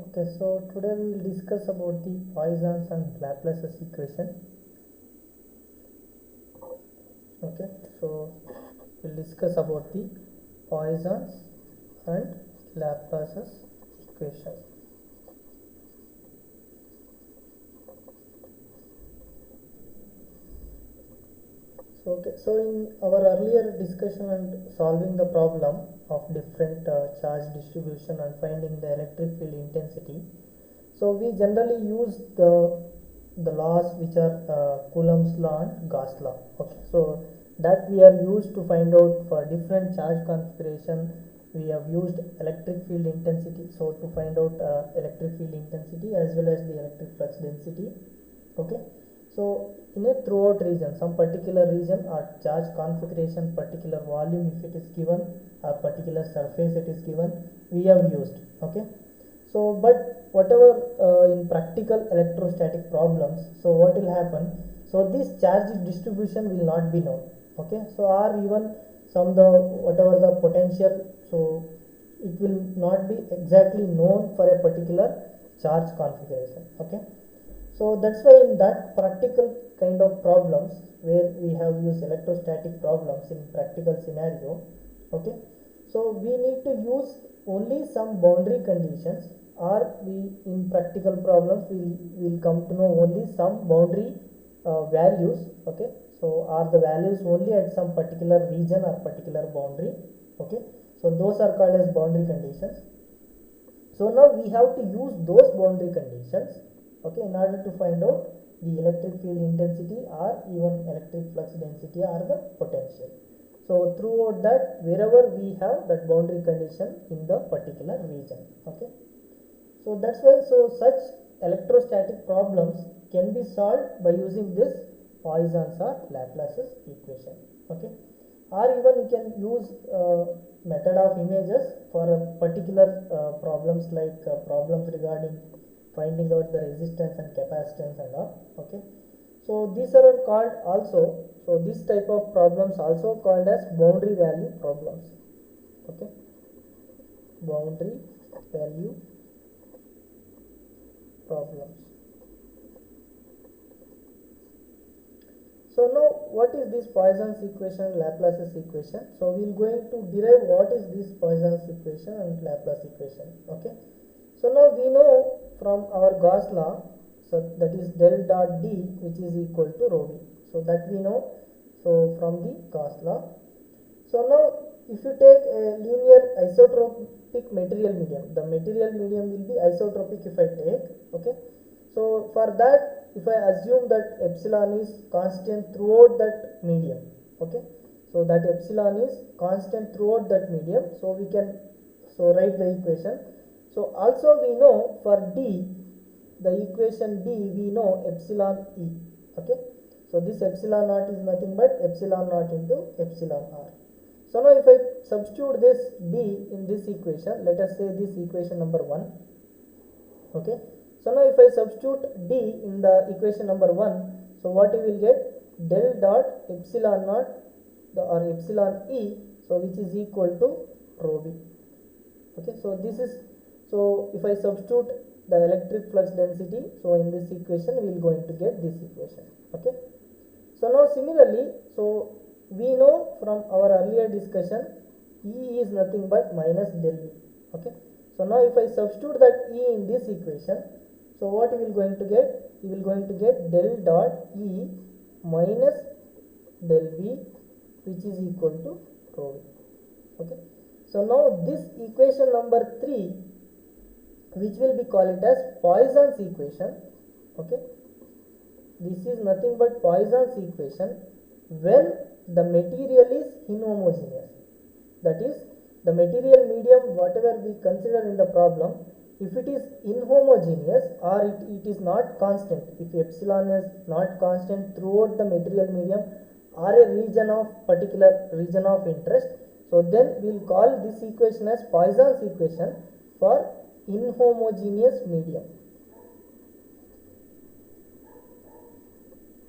Okay, so today we will discuss about the Poisson's and Laplace's equation. Okay, so we'll discuss about the Poisson's and Laplace's equation. So in our earlier discussion and solving the problem of different charge distribution and finding the electric field intensity, so we generally use the laws which are Coulomb's law and Gauss law. Okay, so that we are used to find out for different charge configuration. We have used electric field intensity, so to find out electric field intensity as well as the electric flux density. Okay, so in a throughout region, some particular region or charge configuration, particular volume if it is given, or particular surface it is given, we have used. Okay, so but whatever in practical electrostatic problems, so what will happen, so this charge distribution will not be known. Okay, so or even some the whatever the potential, so it will not be exactly known for a particular charge configuration. Okay, so that's why in that practical kind of problems where we have used electrostatic problems in practical scenario, okay, so we need to use only some boundary conditions, or we in practical problems we will come to know only some boundary values. Okay, so are the values only at some particular region or particular boundary. Okay, so those are called as boundary conditions. So now we have to use those boundary conditions, okay, in order to find out the electric field intensity or even electric flux density or the potential. So throughout that, wherever we have that boundary condition in the particular region. Okay, so that's why such electrostatic problems can be solved by using this Poisson's or Laplace's equation. Okay, or even you can use method of images for a particular problems like problems regarding finding out the resistance and capacitance and all. Okay, so these are called also, so this type of problems also called as boundary value problems. Okay, boundary value problems. So now what is this Poisson's equation, Laplace's equation? So we are going to derive what is this Poisson's equation and Laplace equation. Okay, so now we know from our Gauss law, so that is del dot D which is equal to rho v. So that we know, so from the Gauss law. So now if you take a linear isotropic material medium, the material medium will be isotropic if I take. Okay, so for that, if I assume that epsilon is constant throughout that medium, okay, so that epsilon is constant throughout that medium, so we can write the equation. So also we know for D, the equation D, we know epsilon E. Okay, so this epsilon naught is nothing but epsilon naught into epsilon R. So now if I substitute this D in this equation, let us say this equation number 1. Okay, so now if I substitute D in the equation number 1, so what you will get, del dot epsilon naught or epsilon E, so which is equal to rho v. Okay, so this is, so if I substitute the electric flux density, so in this equation we will going to get this equation. Okay, so now similarly, so we know from our earlier discussion, E is nothing but minus del V. Okay, so now if I substitute that E in this equation, so what you will going to get? You will going to get del dot E minus del V, which is equal to rho v. Okay, so now this equation number 3, which will be called as Poisson's equation. Okay, this is nothing but Poisson's equation when the material is inhomogeneous. That is, the material medium whatever we consider in the problem, if it is inhomogeneous or it is not constant, if epsilon is not constant throughout the material medium or a region of particular region of interest, so then we will call this equation as Poisson's equation for inhomogeneous medium.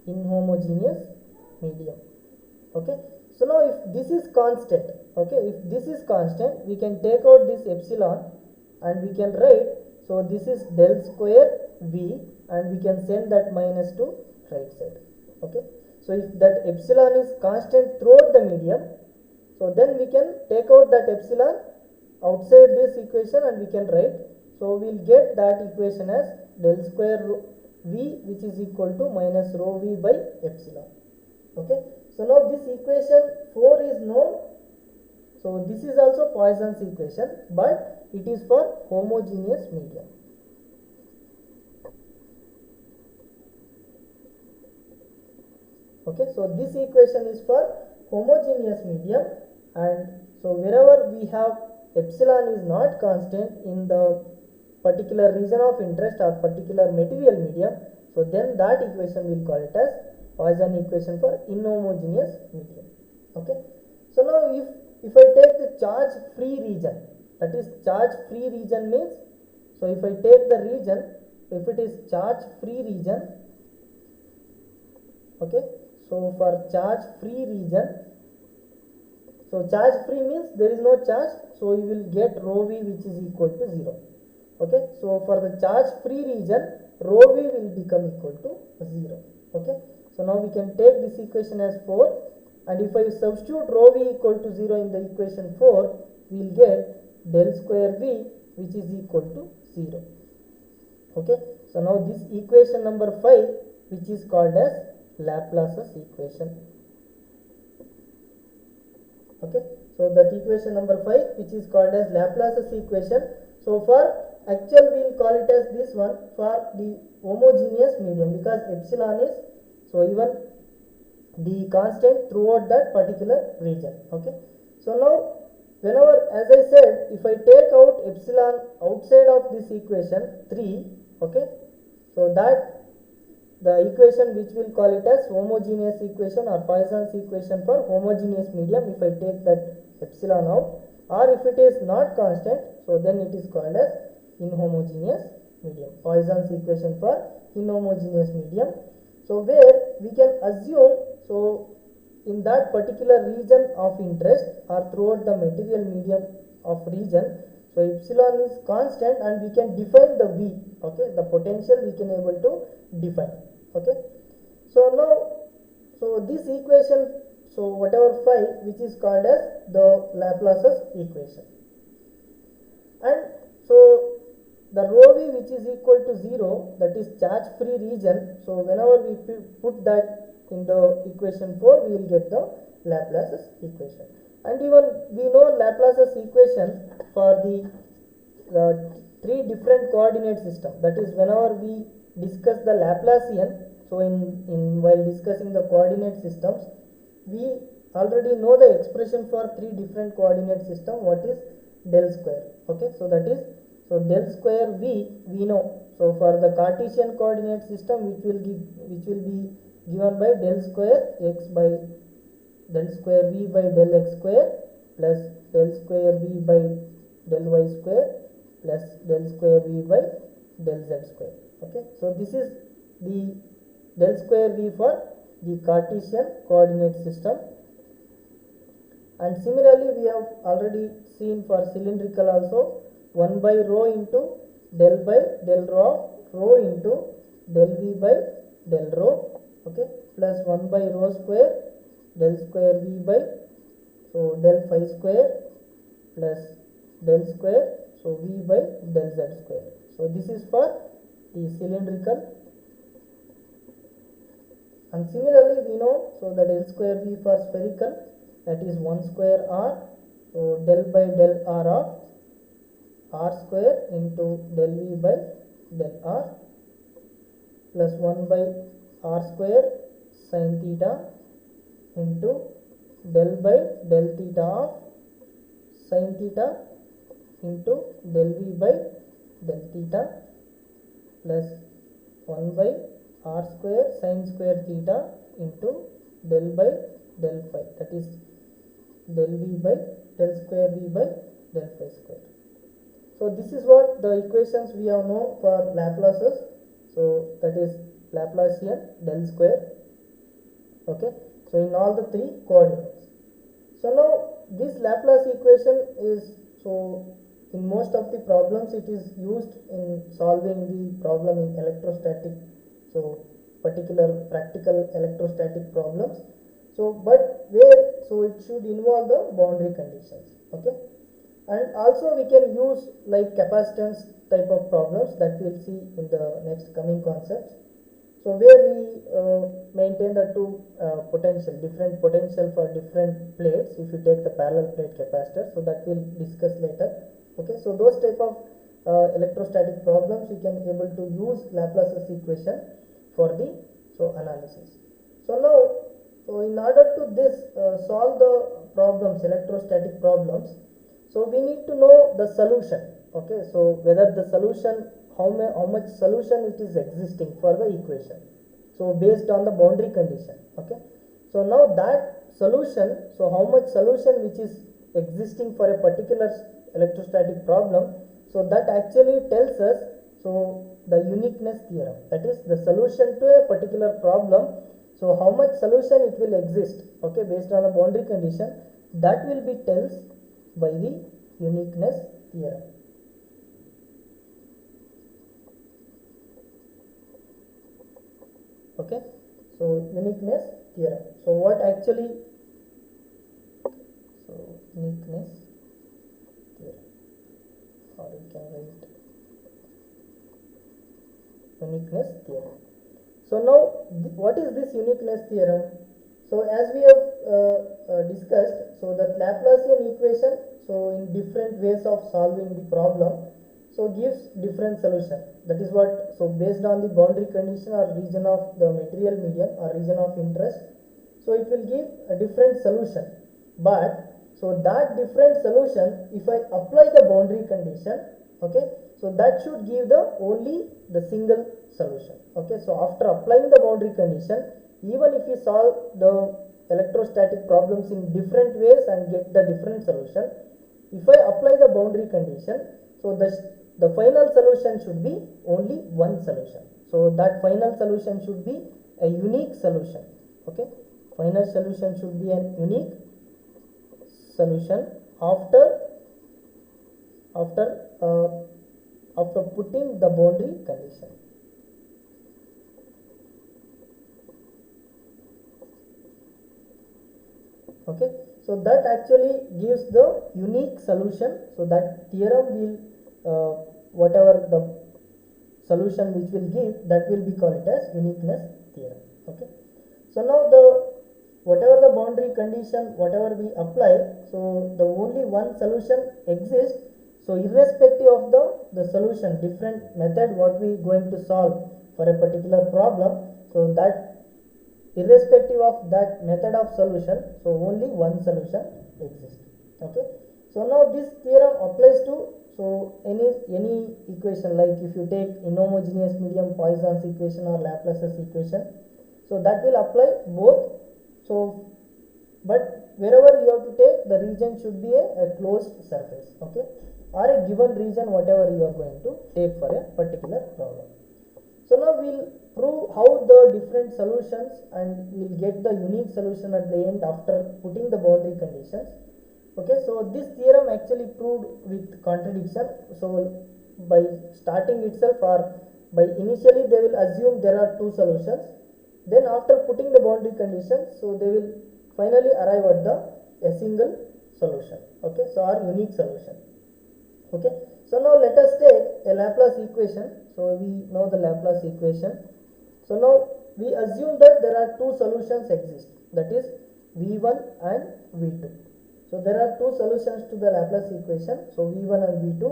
Inhomogeneous medium. Okay, so now if this is constant, okay, if this is constant, we can take out this epsilon and we can write, So this is del square V, and we can send that minus to right side. Okay. So if that epsilon is constant throughout the medium, so then we can take out that epsilon outside this equation and we can write. So we will get that equation as del square V, which is equal to minus rho V by epsilon. Okay. So now this equation 4 is known. So this is also Poisson's equation, but it is for homogeneous medium. Okay, so this equation is for homogeneous medium, and so wherever we have epsilon is not constant in the particular region of interest or particular material medium, so then that equation we will call it as Poisson equation for inhomogeneous medium. Okay, so now if I take the charge free region, that is charge free region means, so if I take the region, if it is charge free region, okay, so for charge free region, so charge free means there is no charge, so you will get rho V which is equal to 0. Okay, so for the charge free region, rho V will become equal to 0. Okay, so now we can take this equation as 4, and if I substitute rho V equal to 0 in the equation 4, we will get del square V which is equal to 0. Okay, so now this equation number 5, which is called as Laplace's equation. Okay, so that equation number 5, which is called as Laplace's equation. So for actual we will call it as this one for the homogeneous medium, because epsilon is so even the constant throughout that particular region. Okay, so now whenever, as I said, if I take out epsilon outside of this equation 3, okay, so that the equation which we'll call it as homogeneous equation or Poisson's equation for homogeneous medium, if I take that epsilon out, or if it is not constant, so then it is called as inhomogeneous medium, Poisson's equation for inhomogeneous medium. So where we can assume, so in that particular region of interest or throughout the material medium of region, so epsilon is constant and we can define the V, okay, the potential we can able to define. Okay, so now, so this equation, so whatever 5, which is called as the Laplace's equation, and so the rho V which is equal to 0, that is charge free region, so whenever we put that in the equation 4, we will get the Laplace's equation. And even we know Laplace's equation for the 3 different coordinate system, that is whenever we discuss the Laplacian, so in while discussing the coordinate systems, we already know the expression for 3 different coordinate system, what is del square. Okay, so that is, so del square V we know, so for the Cartesian coordinate system which will be given by del square x by del square V by del x square plus del square V by del y square plus del square V by del z square. Okay, so this is the del square V for the Cartesian coordinate system. And similarly we have already seen for cylindrical also, 1 by rho into del by del rho into del V by del rho, okay, plus 1 by rho square del square V by, so del phi square plus del square, so V by del z square. So this is for the cylindrical. And similarly we know, so the del square V for spherical, that is 1 square r, so del by del r of r square into del V by del r plus 1 by r square sin theta into del by del theta of sin theta into del V by del theta plus 1 by r square sin square theta into del by del phi, that is del V by del square V by del phi square. So this is what the equations we have known for Laplace's, so that is Laplacian del square. Okay, so in all the 3 coordinates. So now this Laplace equation is, so in most of the problems it is used in solving the problem in electrostatic, so particular practical electrostatic problems. So but where, so it should involve the boundary conditions. Okay, and also we can use like capacitance type of problems that we'll see in the next coming concepts. So where we maintain the two different potential for different plates if you take the parallel plate capacitor, so that we'll discuss later. Okay, so those type of electrostatic problems we can able to use Laplace's equation for the analysis. So now, so in order to this solve the problems, electrostatic problems, so we need to know the solution. Okay, so whether the solution, how much solution it is existing for the equation, so based on the boundary condition. Okay, so now that solution, so how much solution which is existing for a particular electrostatic problem, so that actually tells us, so the uniqueness theorem, that is the solution to a particular problem, so how much solution it will exist, okay, based on the boundary condition, that will be tells by the uniqueness theorem. Okay, so uniqueness theorem. So what actually, so uniqueness theorem, or you can write uniqueness theorem. So now what is this uniqueness theorem? So as we have discussed, so that Laplacian equation, so in different ways of solving the problem, so gives different solution. That is what, so based on the boundary condition or region of the material medium or region of interest, so it will give a different solution. But so that different solution, if I apply the boundary condition, okay, so that should give the only the single solution. Okay, so after applying the boundary condition, even if you solve the electrostatic problems in different ways and get the different solution, if I apply the boundary condition, so the final solution should be only one solution. So that final solution should be a unique solution. Okay, final solution should be an unique solution after putting the boundary condition. Okay, so that actually gives the unique solution. So that theorem will whatever the solution which will give, that will be called as uniqueness theorem. Okay, so now the whatever the boundary condition, whatever we apply, so the only one solution exists. So irrespective of the solution, different method what we going to solve for a particular problem, so that irrespective of that method of solution, so only one solution exists. Okay, so now this theorem applies to, so any equation, like if you take inhomogeneous medium Poisson's equation or Laplace's equation, so that will apply both. So but wherever you have to take, the region should be a closed surface. Okay, or a given region, whatever you are going to take for a particular problem. So now we'll prove how the different solutions, and we'll get the unique solution at the end after putting the boundary conditions. Okay, so this theorem actually proved with contradiction. So by starting itself, or by initially they will assume there are two solutions, then after putting the boundary conditions, so they will finally arrive at a single solution. Okay, so our unique solution. Okay, so now let us take a Laplace equation. So we know the Laplace equation. So now we assume that there are two solutions exist, that is V1 and V2. So there are two solutions to the Laplace equation, so V1 and V2.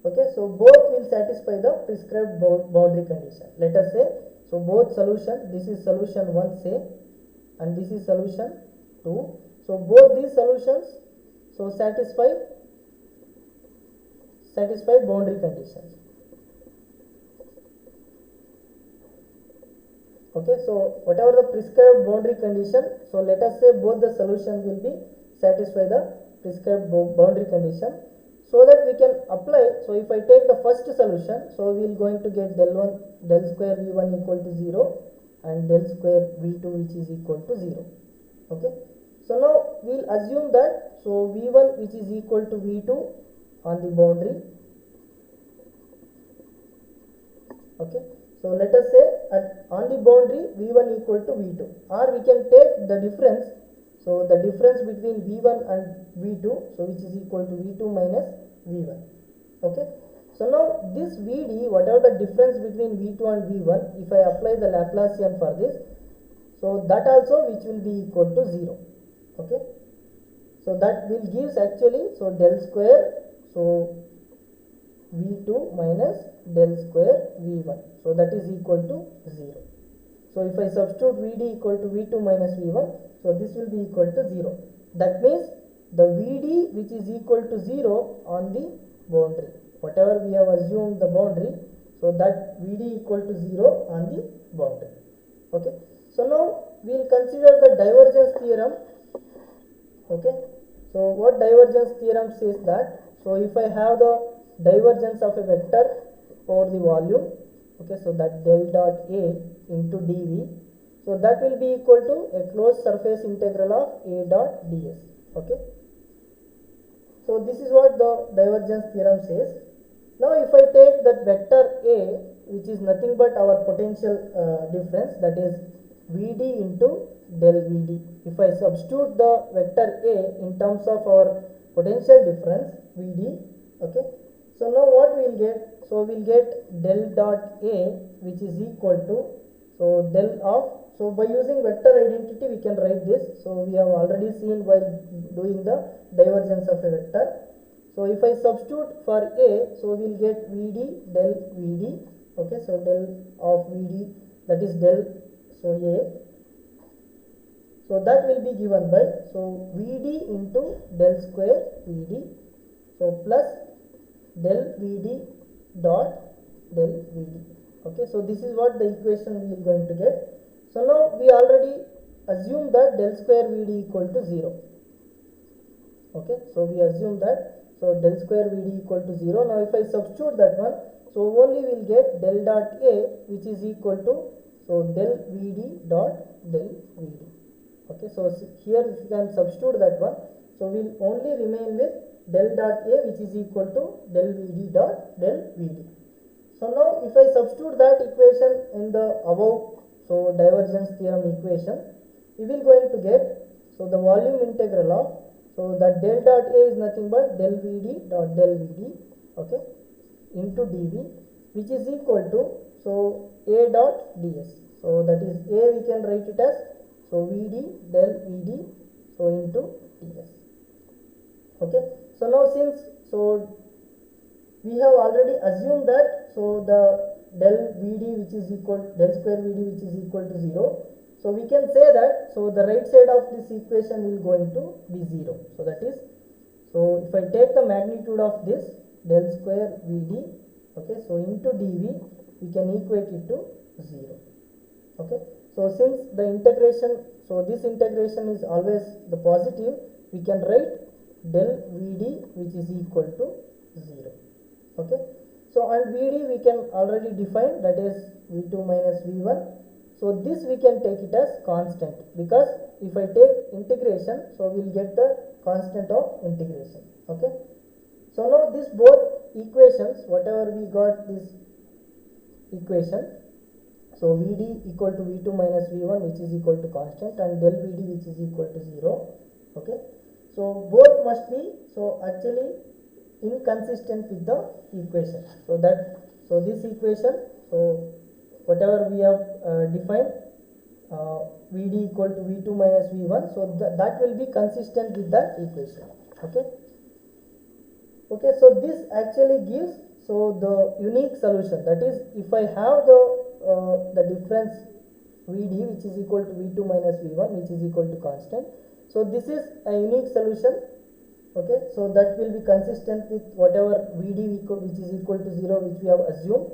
Okay, so both will satisfy the prescribed boundary condition. Let us say, so both solution, this is solution 1 say, and this is solution 2. So both these solutions, so satisfy boundary conditions. Okay, so whatever the prescribed boundary condition, so let us say both the solutions will be satisfy the prescribed boundary condition, so that we can apply. So if I take the first solution, so we will going to get del square V1 equal to 0 and del square V2 which is equal to 0. Okay, so now we will assume that, so V1 which is equal to V2, on the boundary. Okay, so let us say on the boundary v1 equal to v2, or we can take the difference. So the difference between v1 and v2, so which is equal to v2 minus v1. Okay, so now this vd, whatever the difference between v2 and v1, if I apply the Laplacian for this, so that also which will be equal to 0. Okay, so that will gives actually, so del square, so v2 minus del square v1, so that is equal to 0. So if I substitute vd equal to v2 minus v1, so this will be equal to 0. That means the vd which is equal to 0 on the boundary, whatever we have assumed the boundary, so that vd equal to 0 on the boundary. Okay, so now we will consider the divergence theorem. Okay, so what divergence theorem says that, so if I have the divergence of a vector over the volume, okay, so that del dot A into dV, so that will be equal to a closed surface integral of A dot ds. Okay, so this is what the divergence theorem says. Now if I take that vector A, which is nothing but our potential difference, that is Vd into del Vd. If I substitute the vector A in terms of our potential difference Vd, okay, so now what we will get? So we will get del dot A, which is equal to, so del of, so by using vector identity we can write this. So we have already seen while doing the divergence of a vector. So if I substitute for A, so we will get Vd del Vd. Okay, so del of Vd, that is del, so A, so that will be given by, so Vd into del square Vd, so plus del Vd dot del Vd. Okay, so this is what the equation we are going to get. So now we already assume that del square Vd equal to 0. Okay, so we assume that, so del square Vd equal to 0. Now if I substitute that one, so only we will get del dot A, which is equal to, so del Vd dot del Vd. Okay, so here if you can substitute that one, so we will only remain with del dot A, which is equal to del Vd dot del Vd. So now if I substitute that equation in the above, so divergence theorem equation, we will going to get, so the volume integral of, so that del dot A is nothing but del Vd dot del Vd, okay, into dV, which is equal to, so A dot ds. So that is A, we can write it as, so Vd del Vd, so into ds. Okay, so now since, so we have already assumed that, so the del Vd which is equal, del square Vd which is equal to 0, so we can say that, so the right side of this equation will going to be 0. So that is, so if I take the magnitude of this del square Vd, okay, so into dV, we can equate it to 0. Okay, so since the integration, so this integration is always the positive, we can write del Vd which is equal to 0. Okay, so and Vd we can already define, that is V2 minus V1. So this we can take it as constant, because if I take integration, so we will get the constant of integration. Okay, so now this both equations, whatever we got this equation, so Vd equal to V2 minus V1, which is equal to constant, and del Vd which is equal to 0. Okay, so both must be, so actually inconsistent with the equation. So that, so this equation, so whatever we have defined, Vd equal to V2 minus V1, so that will be consistent with that equation. Okay, okay, so this actually gives, so the unique solution, that is if I have the difference Vd which is equal to V2 minus V1, which is equal to constant, so this is a unique solution. Okay, so that will be consistent with whatever Vd which is equal to 0, which we have assumed.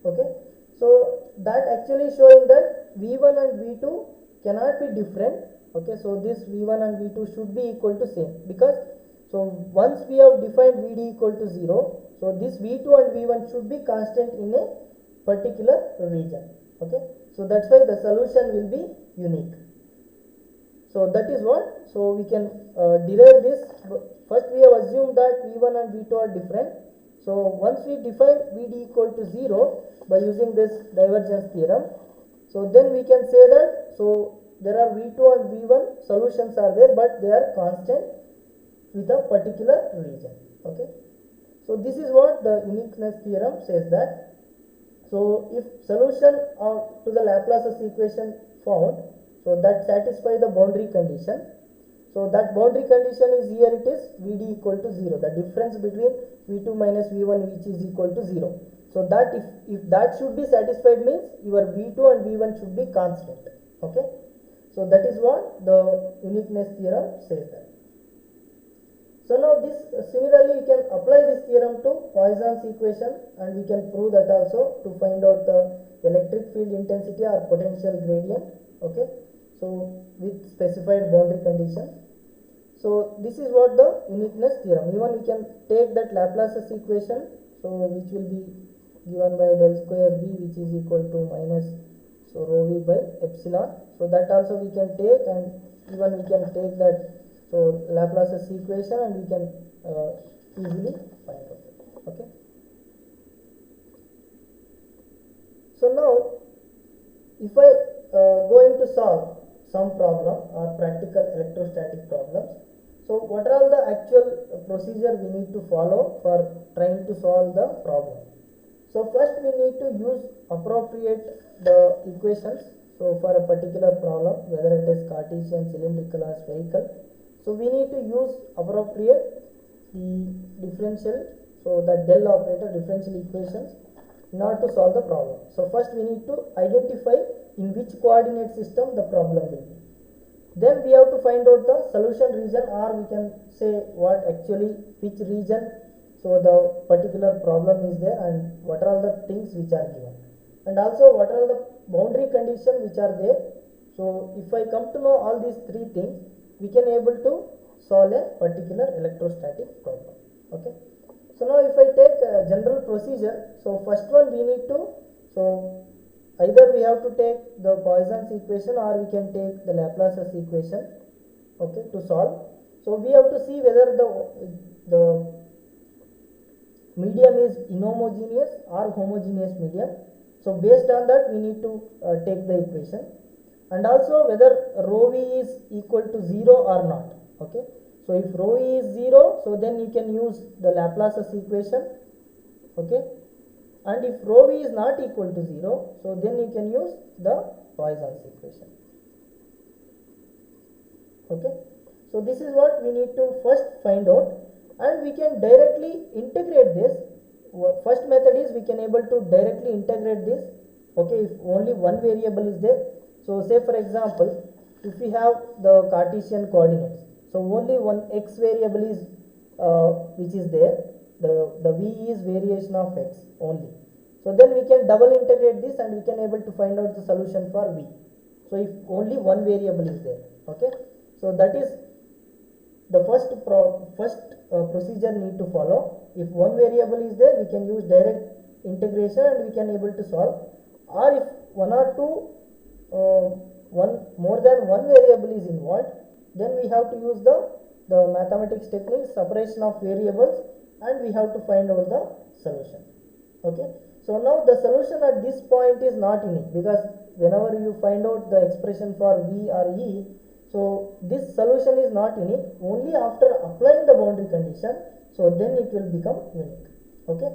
Okay, so that actually showing that V1 and V2 cannot be different. Okay, so this V1 and V2 should be equal to same, because so once we have defined Vd equal to 0, so this V2 and V1 should be constant in a particular region. Okay, so that's why the solution will be unique. So that is what, so we can derive this. First we have assumed that V1 and V2 are different. So once we define Vd equal to 0 by using this divergence theorem, so then we can say that, so there are V2 and V1 solutions are there, but they are constant with a particular region. Okay. So this is what the uniqueness theorem says that. So if solution to the Laplace's equation found, so that satisfy the boundary condition. So that boundary condition is here, it is Vd equal to 0, the difference between V2 minus V1 which is equal to 0. So that if that should be satisfied means your V2 and V1 should be constant. Okay. So that is what the uniqueness theorem says that. So now this similarly you can apply this theorem to Poisson's equation, and we can prove that also to find out the electric field intensity or potential gradient. Okay. So with specified boundary conditions. So this is what the uniqueness theorem. Even we can take that Laplace's equation, so which will be given by del square V, which is equal to minus so rho V by epsilon. So that also we can take, and even we can take that so Laplace's equation, and we can easily find out. Okay. So now if I going to solve some problem or practical electrostatic problems, so what are all the actual procedure we need to follow for trying to solve the problem? So first we need to use appropriate the equations. So for a particular problem, whether it is Cartesian, cylindrical or spherical, so we need to use appropriate the differential, so the del operator, differential equations, in order to solve the problem. So first we need to identify in which coordinate system the problem will be. Then we have to find out the solution region, or we can say what actually which region so the particular problem is there, and what are all the things which are given, and also what are the boundary conditions which are there. So if I come to know all these three things, we can able to solve a particular electrostatic problem. Okay. So now if I take a general procedure, so first one we need to, so either we have to take the Poisson's equation or we can take the Laplace's equation, okay, to solve. So we have to see whether the medium is inhomogeneous or homogeneous medium. So based on that we need to take the equation, and also whether rho v is equal to 0 or not. Okay. So if rho v is 0, so then you can use the Laplace's equation. Okay. And if rho v is not equal to 0, so then you can use the Poisson's equation. Okay. So this is what we need to first find out, and we can directly integrate this. First method is we can able to directly integrate this. Okay, if only one variable is there. So say for example, if we have the Cartesian coordinates, so only one x variable is which is there, the v is variation of x only. So then we can double integrate this, and we can able to find out the solution for v. So if only one variable is there. Okay. So that is the first procedure need to follow. If one variable is there, we can use direct integration and we can able to solve. Or if one or two more than one variable is involved, then we have to use the mathematics technique, separation of variables, and we have to find out the solution. Okay. So now the solution at this point is not unique, because whenever you find out the expression for v or e, so this solution is not unique. Only after applying the boundary condition, so then it will become unique. Okay.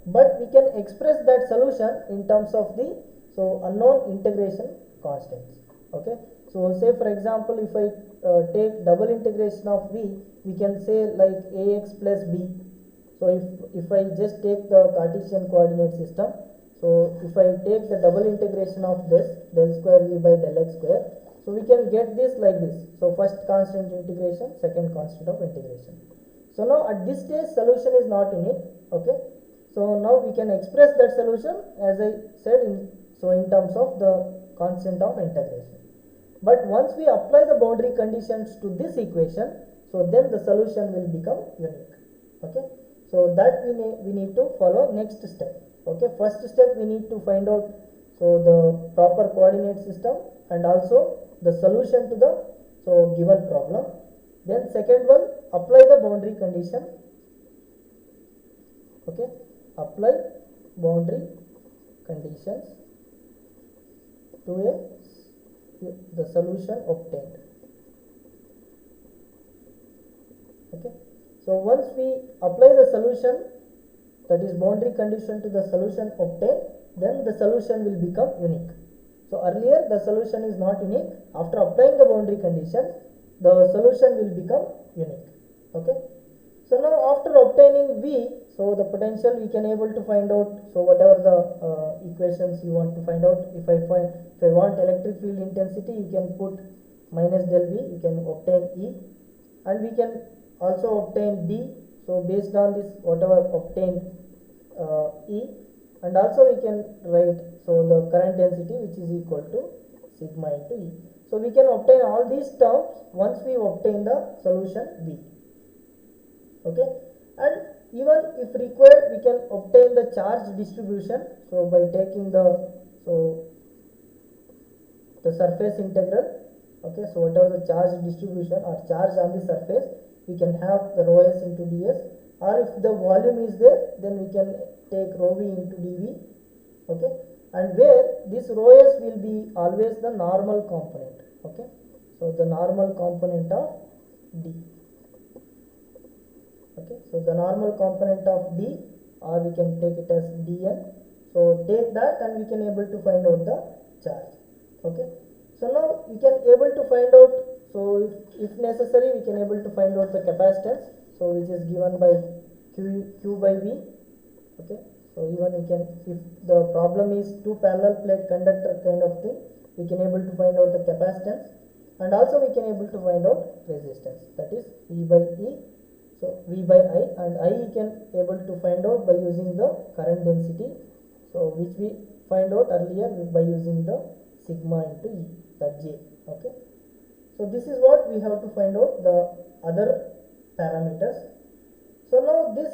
But we can express that solution in terms of the unknown integration constants. Okay. So say for example, if I take double integration of v, we can say like ax plus b. So if I just take the Cartesian coordinate system, so if I take the double integration of this del square v by del x square, so we can get this like this. So first constant integration, second constant of integration. So now at this stage solution is not unique. Okay. So now we can express that solution as I said in terms of the constant of integration. But once we apply the boundary conditions to this equation, so then the solution will become unique. Okay. So that we need to follow next step. Okay. First step we need to find out the proper coordinate system and also the solution to the So given problem. Then second one, apply the boundary condition. Okay, apply boundary conditions to the solution obtained. Okay, so once we apply the solution, that is boundary condition to the solution obtained, then the solution will become unique. So earlier the solution is not unique. After applying the boundary condition, the solution will become unique. Okay, so now after obtaining V, so the potential we can able to find out. So whatever the equations you want to find out, if I want electric field intensity, you can put minus del V, you can obtain E, and we can also obtain D. So based on this whatever obtained E, and also we can write so the current density, which is equal to sigma into E. So we can obtain all these terms once we obtain the solution V. Okay, and even if required, we can obtain the charge distribution. So by taking the surface integral. Okay, so whatever the charge distribution or charge on the surface, we can have the rho s into ds, or if the volume is there, then we can take rho v into dv. Okay, and where this rho s will be always the normal component. Okay, so the normal component of d. Okay, so the normal component of d, or we can take it as dn. So take that and we can able to find out the charge. Okay, so now we can able to find out, so if necessary we can able to find out the capacitance, so which is given by q by v. Okay, so even we can, if the problem is two parallel plate conductor kind of thing, we can able to find out the capacitance, and also we can able to find out resistance, that is v by e. So v by I, and I can able to find out by using the current density, so which we find out earlier by using the sigma into E, that J. Okay, so this is what we have to find out the other parameters. So now this,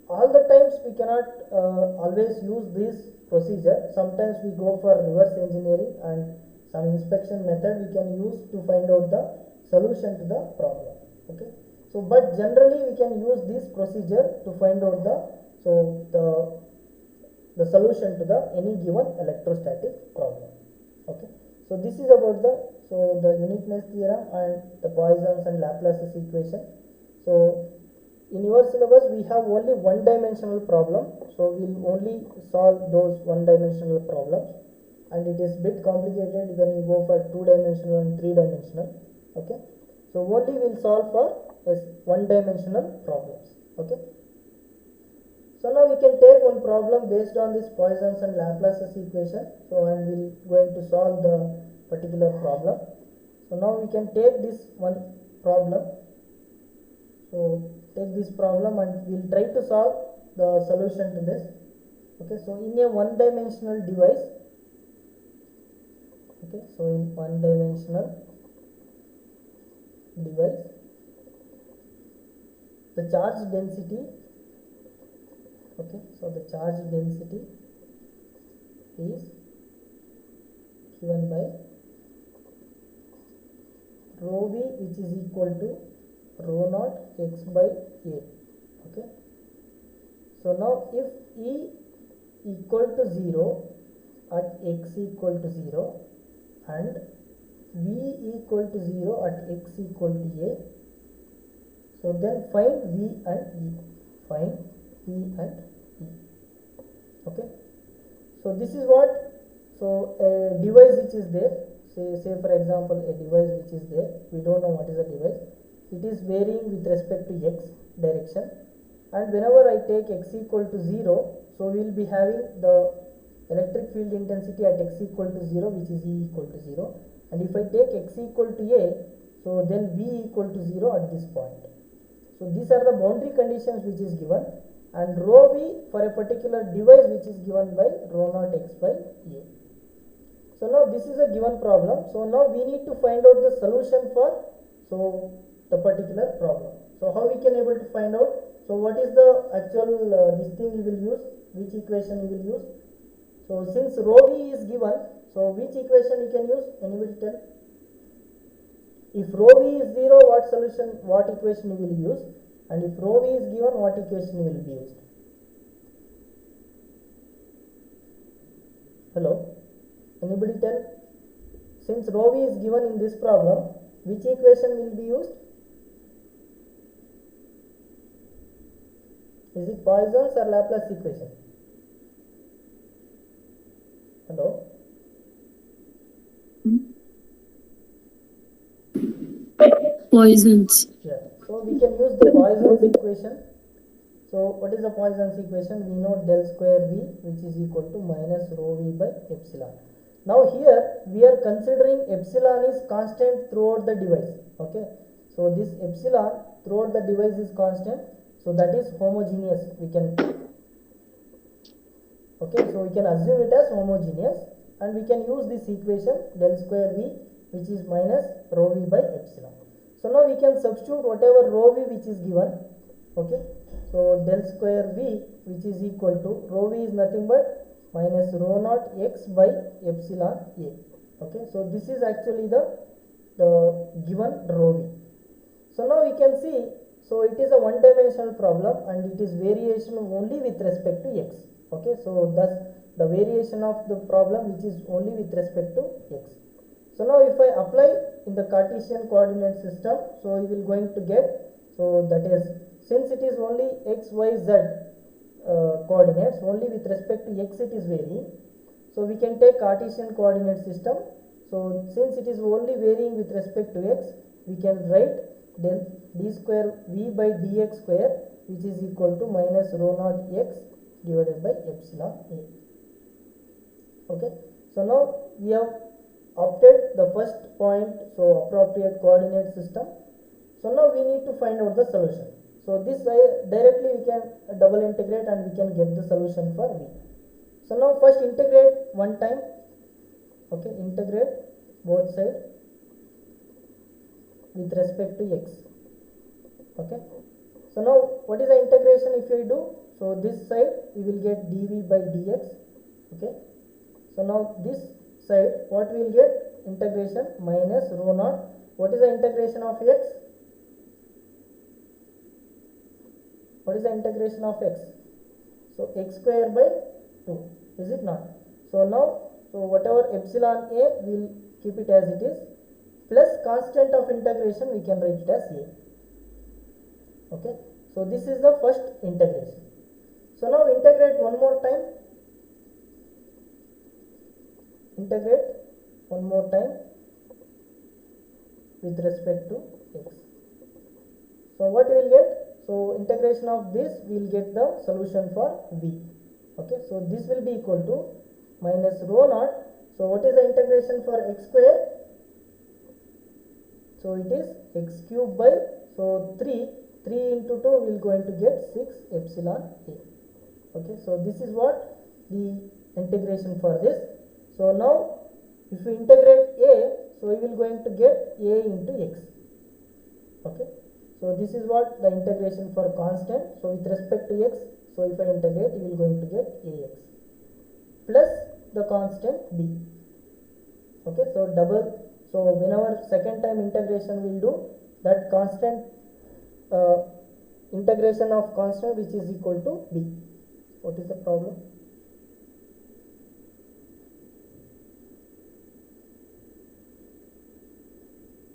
all the times we cannot always use this procedure. Sometimes we go for reverse engineering, and some inspection method we can use to find out the solution to the problem. Okay, so but generally we can use this procedure to find out the solution to the any given electrostatic problem. Okay, so this is about the uniqueness theorem and the Poisson's and Laplace's equation. So in your syllabus we have only one dimensional problem, so we will only solve those one dimensional problems, and it is bit complicated when you go for two dimensional and three dimensional. Okay, so only we will solve for one dimensional problems. Okay, so now we can take one problem based on this Poisson's and Laplace's equation. So and we will going to solve the particular problem. So now we can take this one problem. So take this problem and we will try to solve the solution to this. Okay, so in a one dimensional device. Okay, so in one dimensional device, the charge density, okay, so the charge density is given by rho v, which is equal to rho naught x by a. Okay, so now if E equal to 0 at x equal to 0 and V equal to 0 at x equal to a, so then find V and E. Find V and E. Okay, so this is what, so a device which is there, say for example a device which is there, we don't know what is the device, it is varying with respect to x direction, and whenever I take x equal to 0, so we will be having the electric field intensity at x equal to 0, which is E equal to 0, and if I take x equal to a, so then V equal to 0 at this point. So these are the boundary conditions which is given, and rho v for a particular device which is given by rho naught x by a. So now this is a given problem. So now we need to find out the solution for the particular problem. So how we can able to find out? So what is the actual this thing we will use? Which equation we will use? So since rho v is given, so which equation we can use? Anybody tell? If rho v is 0, what equation you will use, and if rho v is given, what equation will be used? Hello, anybody tell? Since rho v is given in this problem, which equation will be used? Is it Poisson's or Laplace equation? Hello? Poisson's. Yeah, so we can use the Poisson's equation. So what is the Poisson's equation? We know del square v, which is equal to minus rho v by epsilon. Now here we are considering epsilon is constant throughout the device. Okay, so this epsilon throughout the device is constant, so that is homogeneous. We can, okay, so we can assume it as homogeneous, and we can use this equation del square v, which is minus rho v by epsilon. So now we can substitute whatever rho v which is given. Okay, so del square v, which is equal to, rho v is nothing but minus rho naught x by epsilon a. Okay, so this is actually the given rho v. So now we can see, so it is a one dimensional problem and it is variation only with respect to x. Okay, so thus the variation of the problem which is only with respect to x. So now if I apply in the Cartesian coordinate system, so you will going to get, so that is, since it is only x, y, z coordinates, only with respect to x it is varying, so we can take Cartesian coordinate system. So since it is only varying with respect to x, we can write del d square v by dx square, which is equal to minus rho naught x divided by epsilon a. Okay, so now we have opted the first point, so appropriate coordinate system. So now we need to find out the solution. So this directly we can double integrate and we can get the solution for v. So now first integrate one time. Okay, integrate both sides with respect to x. Okay, so now what is the integration if we do? So this side we will get dv by dx. Okay, so now this side what we will get? Integration minus rho naught. What is the integration of x? What is the integration of x? So x square by 2, is it not? So now, so whatever epsilon a, we will keep it as it is, plus constant of integration we can write it as a. Okay, so this is the first integration. So now integrate one more time. Integrate one more time with respect to x. So what we will get? So integration of this, we will get the solution for v. Okay, so this will be equal to minus rho naught. So what is the integration for x square? So it is x cube by, so 3 into 2 we will going to get 6 epsilon a. Okay, so this is what the integration for this. So now if we integrate a, so we will going to get a into x. Okay, so this is what the integration for constant. So with respect to x, so if I integrate, you will going to get ax plus the constant b. Okay, so double, so whenever second time integration will do, that constant integration of constant which is equal to b. What is the problem?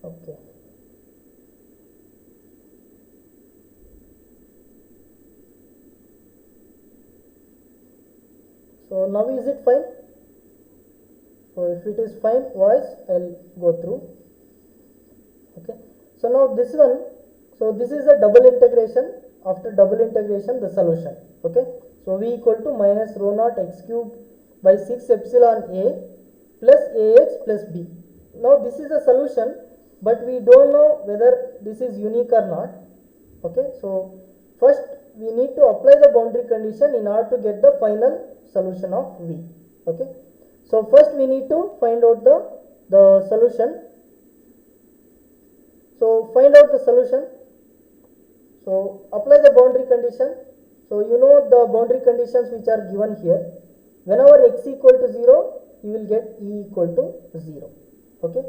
Okay. So now is it fine? So if it is fine, voice I'll go through. Okay. So now this one, so this is a double integration. After double integration, the solution. Okay. So v equal to minus rho naught x cube by 6 epsilon a plus ax plus b. Now this is a solution, but we don't know whether this is unique or not. Okay. So first we need to apply the boundary condition in order to get the final solution of v. Okay, so first we need to find out the solution. So find out the solution. So apply the boundary condition. So you know the boundary conditions which are given here. Whenever x equal to 0, you will get e equal to 0. Okay,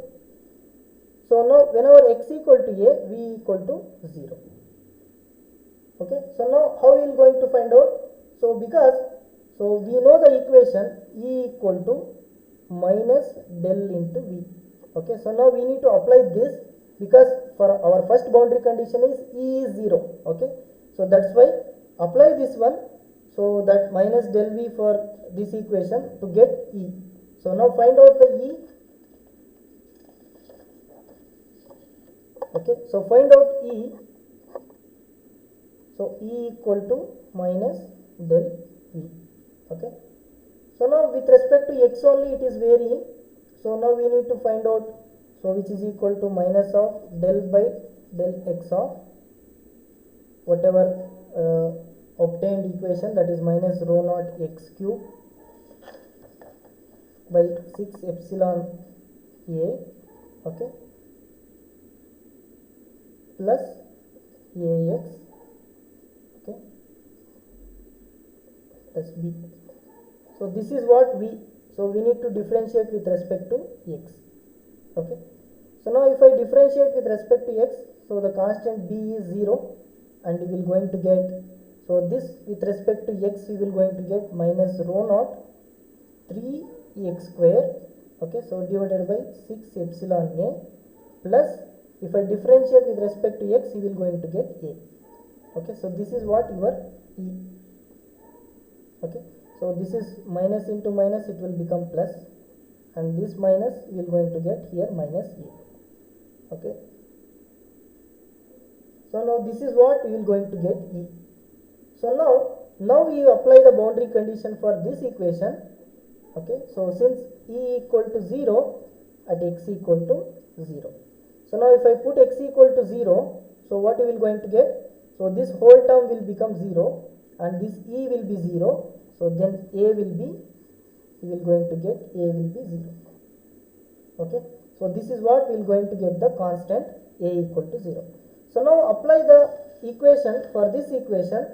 So now whenever x equal to a, v equal to 0. Okay, so now how we are going to find out? So we know the equation E equal to minus del into v. Okay, so now we need to apply this, because for our first boundary condition is E is 0. Okay, so that's why apply this one, so that minus del v for this equation to get E. So now find out the E. Okay, so find out E. So E equal to minus del v. Okay, so now with respect to x only it is varying, so now we need to find out, so which is equal to minus of del by del x of whatever obtained equation, that is minus rho naught x cube by 6 epsilon a, okay, plus ax, okay, plus b. So this is what we need to differentiate with respect to x. Okay, so now if I differentiate with respect to x, so the constant b is 0, and we will going to get, so this with respect to x we will going to get minus rho naught 3x square, okay, so divided by 6 epsilon a, plus if I differentiate with respect to x we will going to get a. Okay, so this is what your E. Okay, so this is minus into minus, it will become plus, and this minus we will going to get here minus a. Okay, so now this is what we will going to get E. So now we apply the boundary condition for this equation. Okay, so since E equal to 0 at x equal to 0, so now if I put x equal to 0, so what we will going to get? So this whole term will become 0, and this E will be 0, so then a will be, we will going to get a will be 0. Okay, so this is what we will going to get the constant a equal to 0. So now apply the equation for this equation.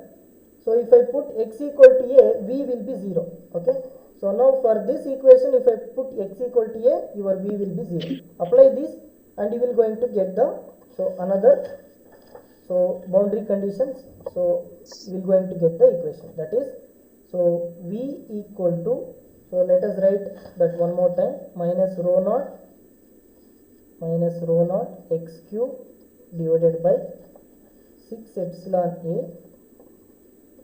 So if I put x equal to a, v will be 0. Okay, so now for this equation if I put x equal to a, your v will be 0. Apply this and you will going to get the, so another, so boundary conditions, so you will going to get the equation, that is, so v equal to, so let us write that one more time, minus rho naught x cube divided by 6 epsilon a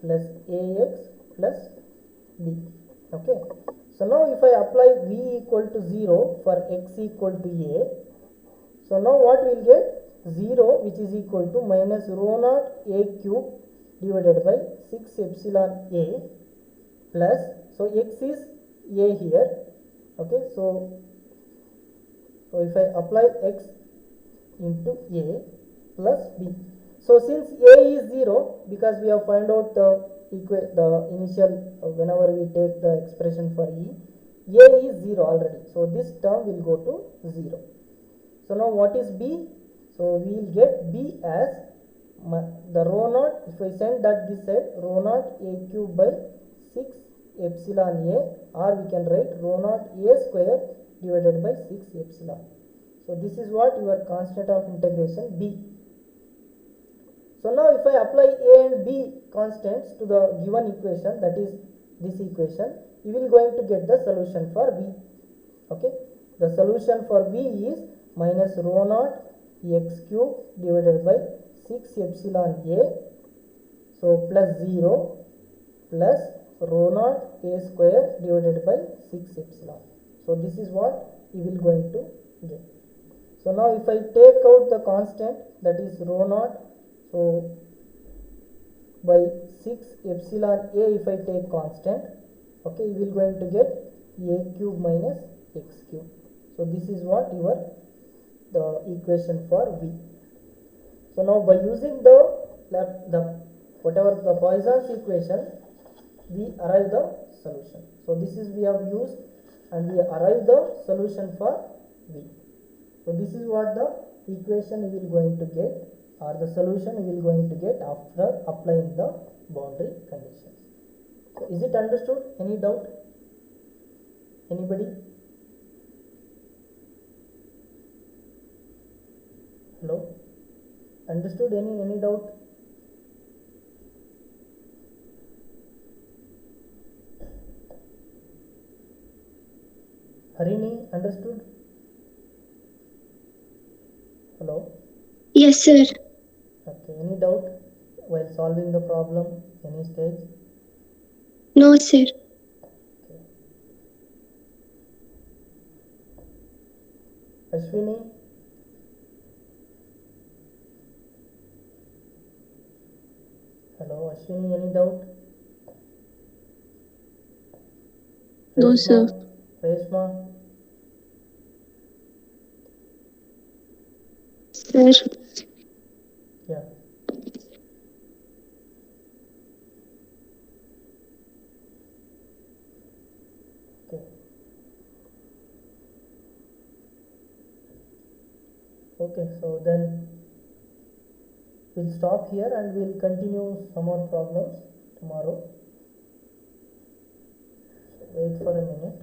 plus ax plus b. Okay, so now if I apply v equal to 0 for x equal to a, so now what we will get? 0, which is equal to minus rho naught a cube divided by 6 epsilon a plus, so x is a here. Okay, so if I apply x into a plus b, so since a is 0, because we have found out the initial, whenever we take the expression for e, a is 0 already, so this term will go to 0. So now what is b? So we will get b as the rho naught, if I send that this side, rho naught a cube by 6 epsilon a, or we can write rho naught a square divided by 6 epsilon. So this is what your constant of integration b. So now if I apply a and b constants to the given equation, that is this equation, you will going to get the solution for b. Okay, the solution for b is minus rho naught x cube divided by 6 epsilon a, so plus 0 plus rho naught a square divided by 6 epsilon. So this is what you will going to get. So now if I take out the constant, that is rho naught, so by 6 epsilon a if I take constant, okay, you will going to get a cube minus x cube. So this is what the equation for v. So now by using the whatever the Poisson's equation, we arrive the solution. So this is we have used and we arrive the solution for v. So this is what the equation we will going to get, or the solution we will going to get after applying the boundary conditions. So is it understood? Any doubt? Anybody? Hello? Understood? Any doubt? Harini, understood? Hello? Yes, sir. Okay, any doubt while solving the problem, any stage? No, sir. Okay. Ashwini? Hello, Ashwini, any doubt? No, Reshma? sir. Reshma? Sir. Yeah. Okay. Okay, so then we'll stop here and we'll continue some more problems tomorrow. So wait for a minute.